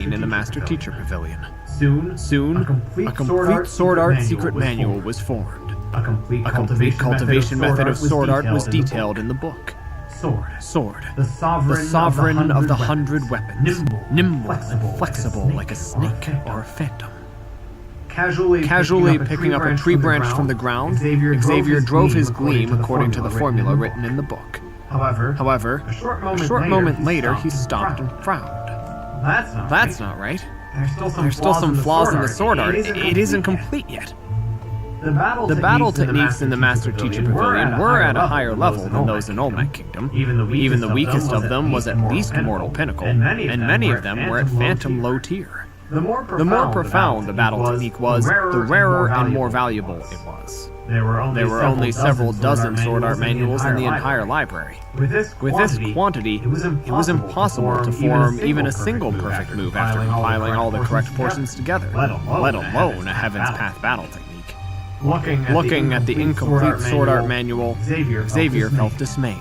in the Master Teacher Pavilion. Soon, a complete sword art secret manual was formed. A complete cultivation method of sword art was detailed in the book. Sword, the sovereign of the 100 weapons, nimble and flexible like a snake or a phantom. Casually picking up a tree branch from the ground, Xavier drove his gleam according to the formula written in the book. However, a short moment later, he stopped and frowned. That's not right. There's still some flaws in the sword art. It isn't complete yet. The battle techniques in the Master Teacher Pavilion were at a higher level than those in Olmec Kingdom. Even the weakest of them was at least Mortal Pinnacle, and many of them were at Phantom Low Tier. The more profound the battle technique was, the rarer and more valuable it was. There were only several dozen sword art manuals in the entire library. With this quantity, it was impossible to form even a single perfect move after compiling all the correct portions together, let alone a Heaven's Path battle technique. Looking at the incomplete sword art manual, Xavier felt dismayed.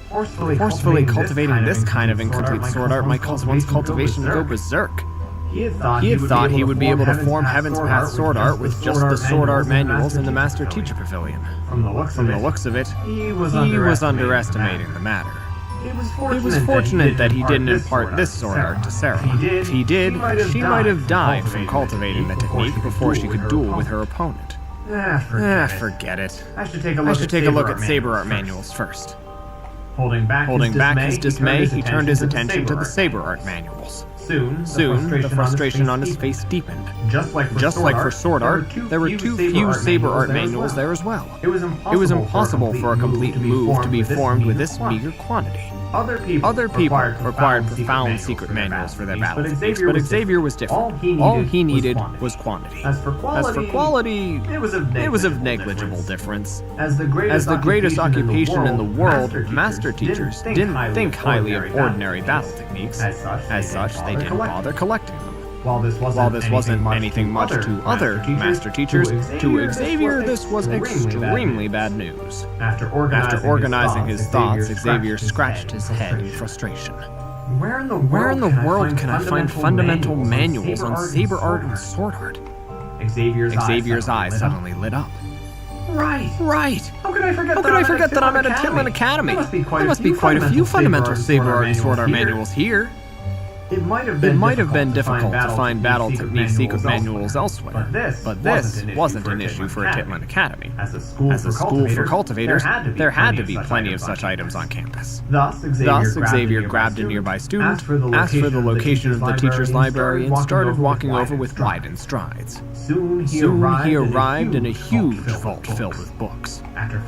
Forcefully cultivating this kind of incomplete sword art might cause one's cultivation to go berserk. He had thought he would be able to form Heaven's Path sword art with just the sword art manuals in the Master Teacher Pavilion. From the looks of it, he was underestimating the matter. It was fortunate that he didn't impart this sword art to Sarah. If he did, she might have died from cultivating the technique before she could duel with her opponent. Forget it. I should take a look at saber art manuals first. Holding back his dismay, he turned his attention to the saber art manuals. Soon, the frustration on his face deepened. Just like for sword art, there were too few saber art manuals there as well. It was impossible for a complete move to be formed with this meager quantity. Other people required profound secret manuals for their battle techniques, but Xavier was different. All he needed was quantity. As for quality, it was of negligible difference. As the greatest occupation in the world, Master Teachers didn't think highly of ordinary battle techniques. As such, they didn't bother collecting them. While this wasn't anything much to other Master Teachers, to Xavier this was extremely bad news. After organizing his thoughts, Xavier scratched his head in frustration. Where in the world can I find fundamental manuals on saber art and sword art? Xavier's eyes suddenly lit up. Right! How could I forget that I'm at a Titlin Academy? There must be quite a few fundamental saber art and sword art manuals here. It might have been difficult to find battle technique secret manuals elsewhere, but this wasn't an issue for a Titlin Academy. As a school for cultivators, there had to be plenty of such items on campus. Thus, Xavier grabbed a nearby student, asked for the location of the teacher's library, and started walking over with widened strides. Soon he arrived in a huge vault filled with books. After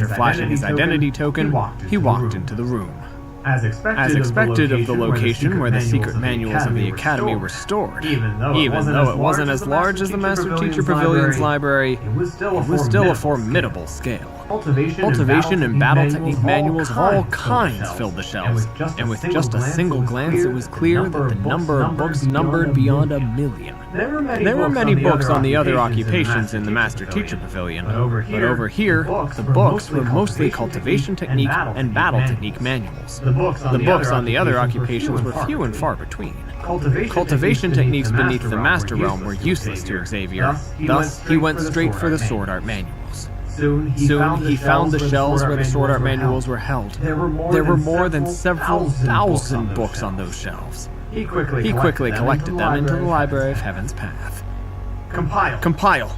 flashing his identity token, he walked into the room. As expected of the location where the secret manuals of the Academy were stored, even though it wasn't as large as the Master Teacher Pavilion's library, it was still a formidable scale. Cultivation and battle technique manuals of all kinds filled the shelves, and with just a single glance it was clear that the number of books numbered beyond 1 million. There were many books on the other occupations in the Master Teacher Pavilion, but over here, the books were mostly cultivation technique and battle technique manuals. The books on the other occupations were few and far between. Cultivation techniques beneath the Master Realm were useless to Xavier, thus he went straight for the sword art manuals. Soon he found the shelves where the sword art manuals were held. There were more than several thousand books on those shelves. He quickly collected them into the Library of Heaven's Path. Compile.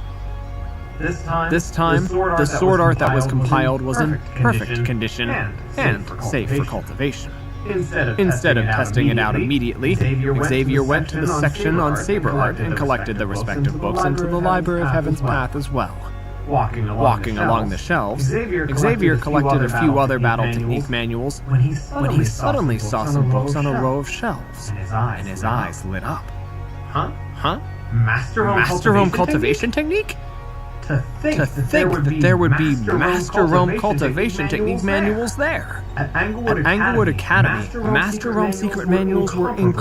This time, the sword art that was compiled was in perfect condition and safe for cultivation. Instead of testing it out immediately, Xavier went to the section on saber art and collected the respective books into the Library of Heaven's Path as well. Walking along the shelves, Xavier collected a few other battle technique manuals when he suddenly saw some books on a row of shelves, and his eyes lit up. Huh? Master Home Cultivation Technique? To think that there would be Master Realm Cultivation Technique manuals there. At Anglewood Academy, Master Realm secret manuals were included.